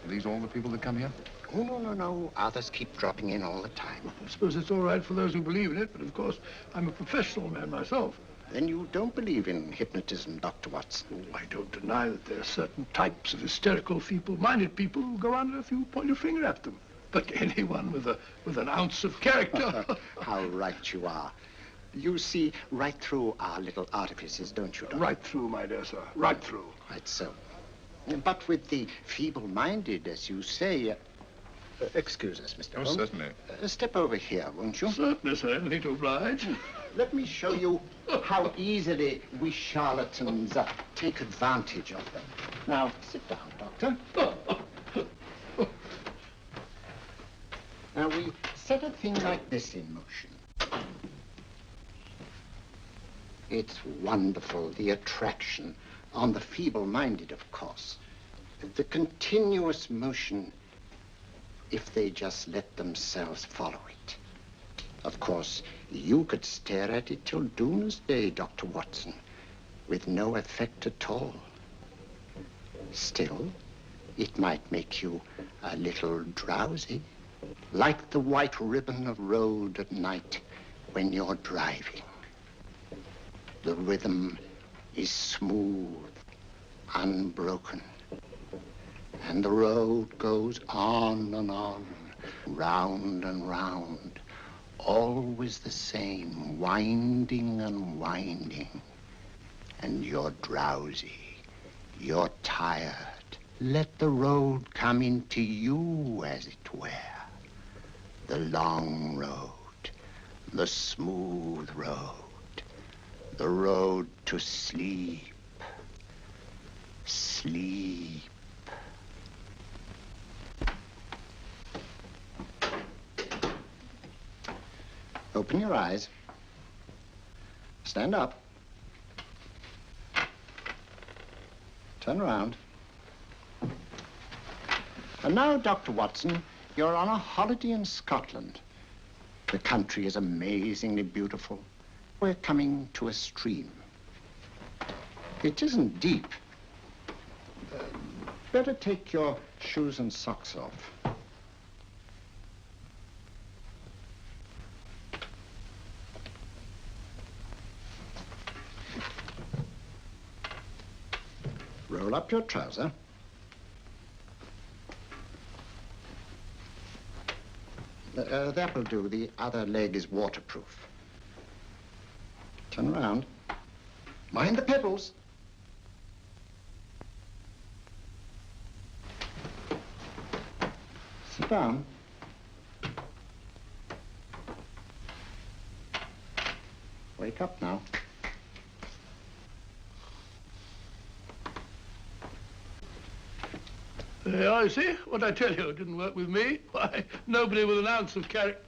these all the people that come here? Oh, no. Others keep dropping in all the time. I suppose it's all right for those who believe in it, but of course, I'm a professional man myself. Then you don't believe in hypnotism, Dr. Watson? I don't deny that there are certain types of hysterical, feeble-minded people who go on if you point your finger at them. But anyone with an ounce of character... How right you are. You see right through our little artifices, don't you, Doctor? Right through, my dear sir. Right through. Right so. But with the feeble-minded, as you say... excuse us, Mr. Holmes. Certainly. Step over here, won't you? Certainly, sir. Anything to oblige. Let me show you how easily we charlatans take advantage of them. Now, sit down, Doctor. Now, we set a thing like this in motion. It's wonderful, the attraction on the feeble-minded, of course. The continuous motion, if they just let themselves follow it. Of course, you could stare at it till doomsday, Dr. Watson, with no effect at all. Still, it might make you a little drowsy, like the white ribbon of road at night when you're driving. The rhythm is smooth, unbroken, and the road goes on and on, round and round, always the same, winding and winding. And you're drowsy, you're tired. Let the road come into you, as it were. The long road, the smooth road, the road to sleep. Sleep. Open your eyes. Stand up. Turn around. And now, Dr. Watson, you're on a holiday in Scotland. The country is amazingly beautiful. We're coming to a stream. It isn't deep. Better take your shoes and socks off. Roll up your trouser. That will do. The other leg is waterproof. Turn around. Mind the pedals. Sit down. Wake up now. There, I see. What I tell you, it didn't work with me. Why, nobody with an ounce of character.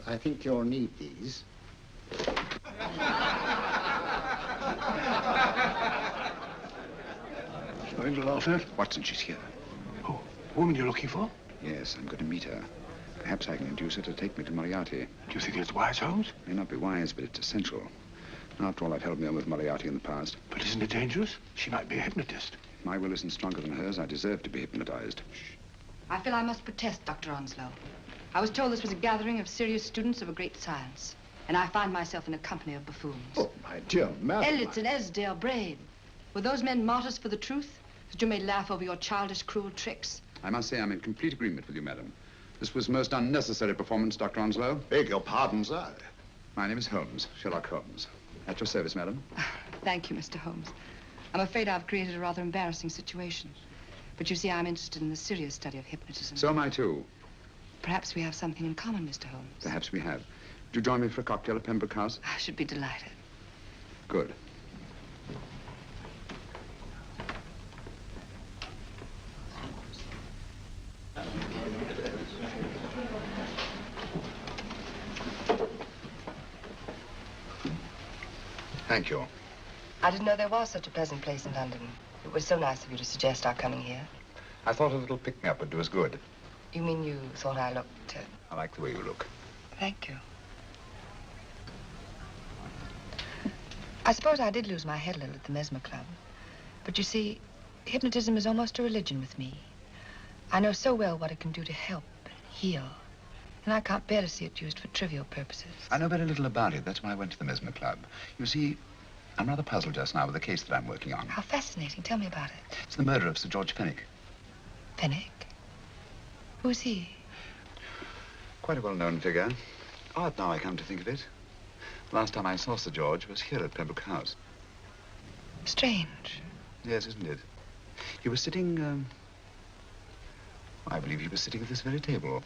I think you'll need these. Something to laugh at? Watson, she's here. Oh, the woman you're looking for? Yes, I'm going to meet her. Perhaps I can induce her to take me to Moriarty. Do you think it's wise, Holmes? May not be wise, but it's essential. After all, I've held me on with Moriarty in the past. But isn't it dangerous? She might be a hypnotist. My will isn't stronger than hers. I deserve to be hypnotized. I feel I must protest, Dr. Onslow. I was told this was a gathering of serious students of a great science, and I find myself in a company of buffoons. Oh, my dear madam. Elliott's and Esdale Braid. Were those men martyrs for the truth? That you may laugh over your childish, cruel tricks? I must say I'm in complete agreement with you, madam. This was most unnecessary performance, Dr. Onslow. Beg your pardon, sir. My name is Holmes, Sherlock Holmes. At your service, madam. Thank you, Mr. Holmes. I'm afraid I've created a rather embarrassing situation. But you see, I'm interested in the serious study of hypnotism. So am I, too. Perhaps we have something in common, Mr. Holmes. Perhaps we have. Would you join me for a cocktail at Pembroke House? I should be delighted. Good. Thank you. I didn't know there was such a pleasant place in London. It was so nice of you to suggest our coming here. I thought a little pick-me-up would do us good. You mean you thought I looked... I like the way you look. Thank you. I suppose I did lose my head a little at the Mesmer Club. But you see, hypnotism is almost a religion with me. I know so well what it can do to help, heal. And I can't bear to see it used for trivial purposes. I know very little about it. That's why I went to the Mesmer Club. You see, I'm rather puzzled just now with the case that I'm working on. How fascinating. Tell me about it. It's the murder of Sir George Fenwick. Fenwick? Who's he? Quite a well-known figure. Odd now I come to think of it. Last time I saw Sir George was here at Pembroke House. Strange. Yes, isn't it? He was sitting, I believe he was sitting at this very table.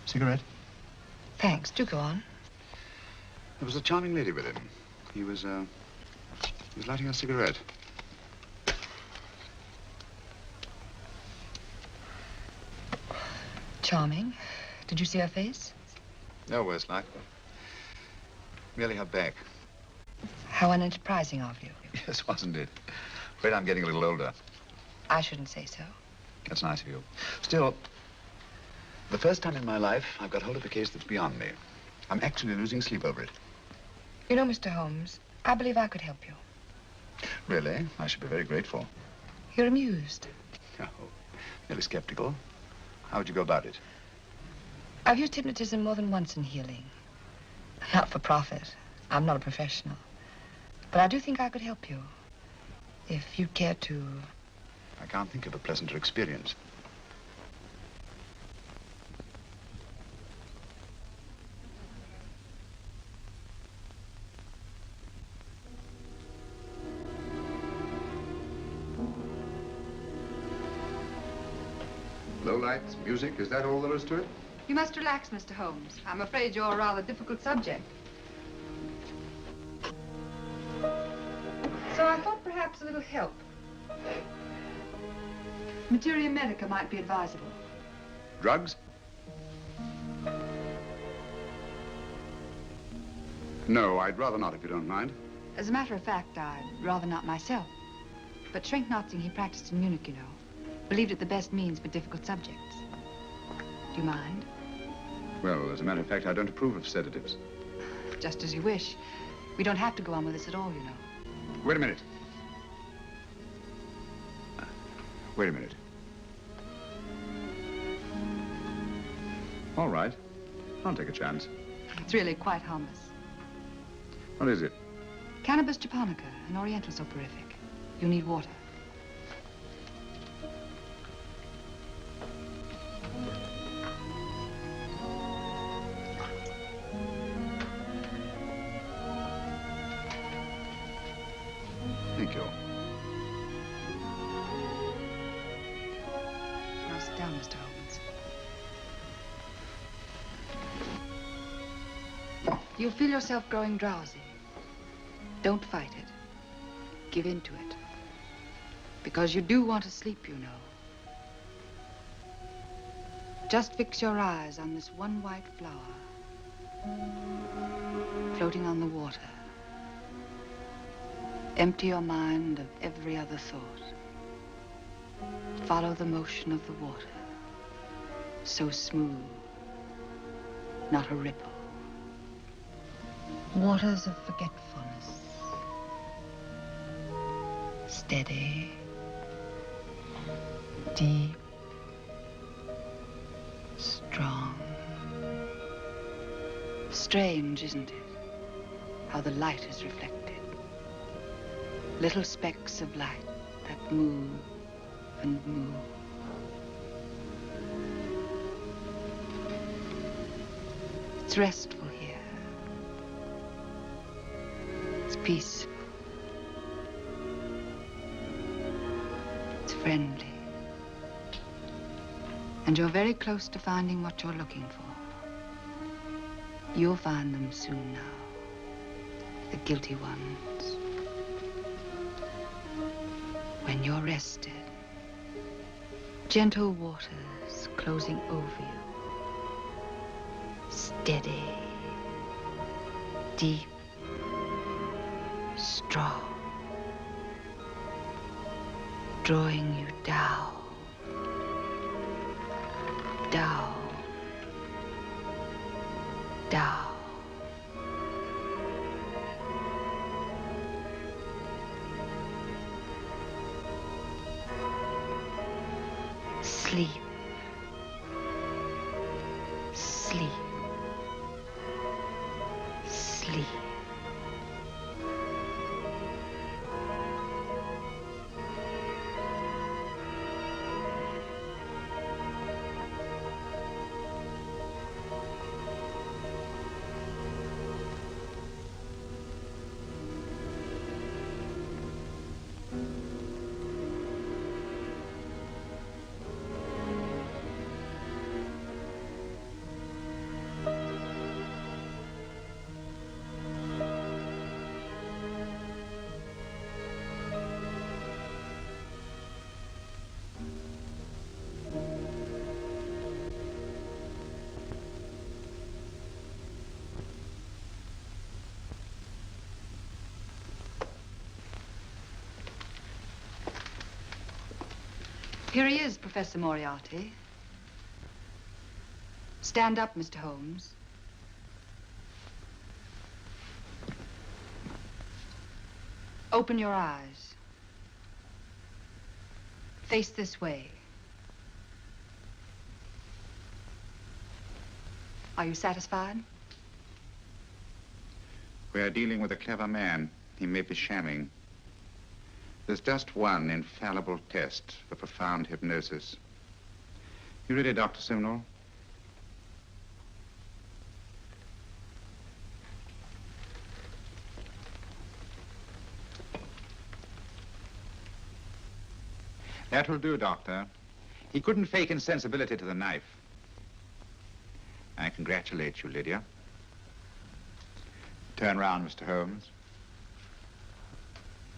Cigarette? Thanks. Do go on. There was a charming lady with him. He was lighting a cigarette. Charming. Did you see her face? No, worse luck. Merely her back. How unenterprising of you. Yes, wasn't it? Afraid I'm getting a little older. I shouldn't say so. That's nice of you. Still, the first time in my life, I've got hold of a case that's beyond me. I'm actually losing sleep over it. You know, Mr. Holmes, I believe I could help you. Really? I should be very grateful. You're amused. Oh, merely skeptical. How would you go about it? I've used hypnotism more than once in healing. Not for profit. I'm not a professional. But I do think I could help you. If you'd care to... I can't think of a pleasanter experience. Low lights, music, is that all there is to it? You must relax, Mr. Holmes. I'm afraid you're a rather difficult subject. So I thought perhaps a little help. Materia medica might be advisable. Drugs? No, I'd rather not, if you don't mind. As a matter of fact, I'd rather not myself. But Schrenk-Notzing he practiced in Munich, you know, believed it the best means for difficult subjects. Do you mind? Well, as a matter of fact, I don't approve of sedatives. Just as you wish. We don't have to go on with this at all, you know. Wait a minute. Wait a minute. All right. I'll take a chance. It's really quite harmless. What is it? Cannabis japonica, an oriental soporific. You need water. Thank you. Now sit down, Mr. Holmes. Do you feel yourself growing drowsy? Don't fight it. Give in to it. Because you do want to sleep, you know. Just fix your eyes on this one white flower floating on the water. Empty your mind of every other thought. Follow the motion of the water. So smooth, not a ripple. Waters of forgetfulness. Steady, deep, strong. Strange, isn't it? How the light is reflected. Little specks of light that move and move. It's restful here. It's peaceful. It's friendly. And you're very close to finding what you're looking for. You'll find them soon now. The guilty ones. When you're rested, gentle waters closing over you. Steady, deep, strong, drawing you down, down, down. Sleep. Sleep. Sleep. Here he is, Professor Moriarty. Stand up, Mr. Holmes. Open your eyes. Face this way. Are you satisfied? We are dealing with a clever man. He may be shamming. There's just one infallible test for profound hypnosis. You ready, Dr. Simnel? That will do, Doctor. He couldn't fake insensibility to the knife. I congratulate you, Lydia. Turn round, Mr. Holmes.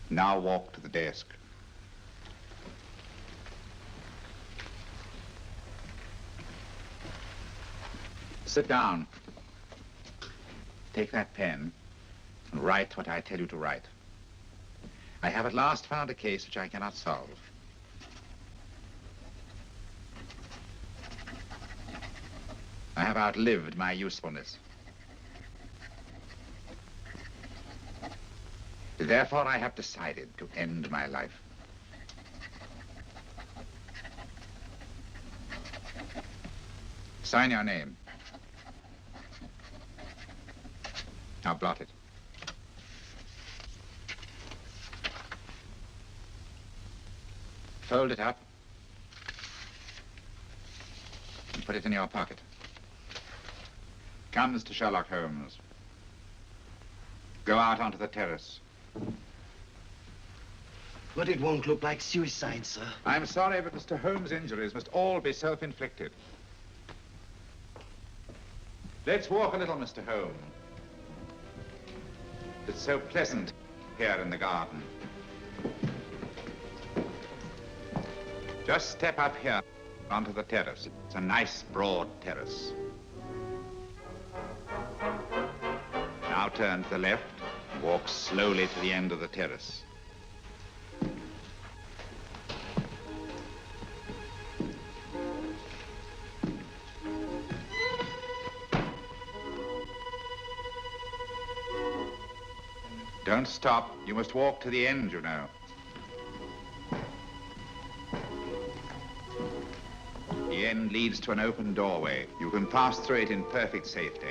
Now walk to the desk. Sit down. Take that pen and write what I tell you to write. I have at last found a case which I cannot solve. I have outlived my usefulness. Therefore, I have decided to end my life. Sign your name. Now blot it. Fold it up and put it in your pocket. Come, Mr. Sherlock Holmes. Go out onto the terrace. But it won't look like suicide, sir. I'm sorry, but Mr. Holmes' injuries must all be self-inflicted. Let's walk a little, Mr. Holmes. It's so pleasant here in the garden. Just step up here onto the terrace. It's a nice, broad terrace. Now turn to the left, walk slowly to the end of the terrace. Don't stop. You must walk to the end, you know. The end leads to an open doorway. You can pass through it in perfect safety.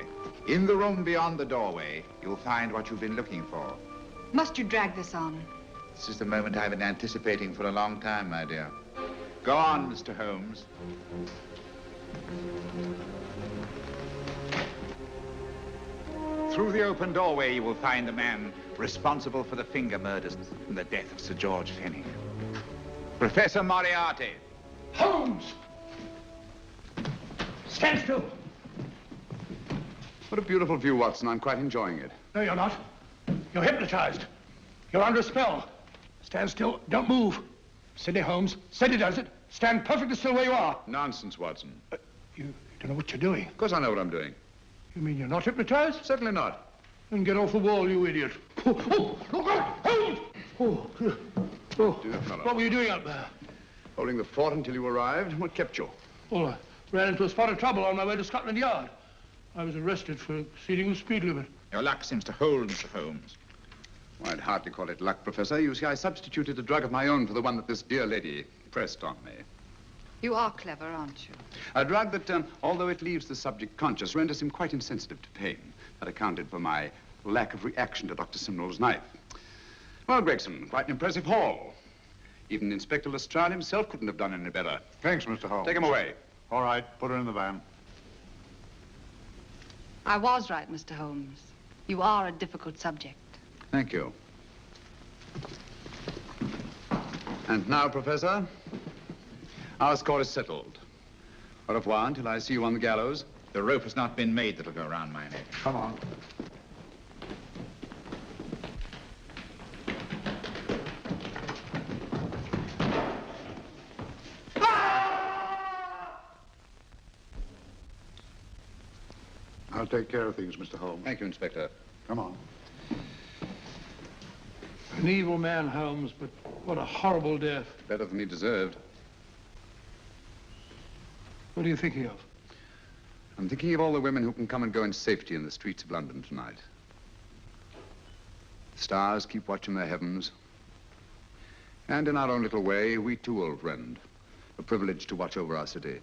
In the room beyond the doorway, you'll find what you've been looking for. Must you drag this on? This is the moment I've been anticipating for a long time, my dear. Go on, Mr. Holmes. Through the open doorway, you will find the man responsible for the finger murders and the death of Sir George Fenning. Professor Moriarty. Holmes! Stand still. What a beautiful view, Watson. I'm quite enjoying it. No, you're not. You're hypnotized. You're under a spell. Stand still. Don't move. Steady, Holmes. Steady does it. Stand perfectly still where you are. Nonsense, Watson. You don't know what you're doing. Of course I know what I'm doing. You mean you're not hypnotized? Certainly not. Then get off the wall, you idiot. Oh, look out! Holmes! Dear fellow. What were you doing up there? Holding the fort until you arrived. What kept you? Well, I ran into a spot of trouble on my way to Scotland Yard. I was arrested for exceeding the speed limit. Your luck seems to hold, Mr. Holmes. Well, I'd hardly call it luck, Professor. You see, I substituted a drug of my own for the one that this dear lady pressed on me. You are clever, aren't you? A drug that, although it leaves the subject conscious, renders him quite insensitive to pain. That accounted for my lack of reaction to Dr. Simnel's knife. Well, Gregson, quite an impressive haul. Even Inspector Lestrade himself couldn't have done any better. Thanks, Mr. Holmes. Take him away. All right, put her in the van. I was right, Mr. Holmes. You are a difficult subject. Thank you. And now, Professor, our score is settled. Au revoir until I see you on the gallows. The rope has not been made that'll go around my neck. Come on. I'll take care of things, Mr. Holmes. Thank you, Inspector. Come on. An evil man, Holmes, but what a horrible death. Better than he deserved. What are you thinking of? I'm thinking of all the women who can come and go in safety in the streets of London tonight. Stars keep watching their heavens. And in our own little way, we too, old friend, are privileged to watch over our city.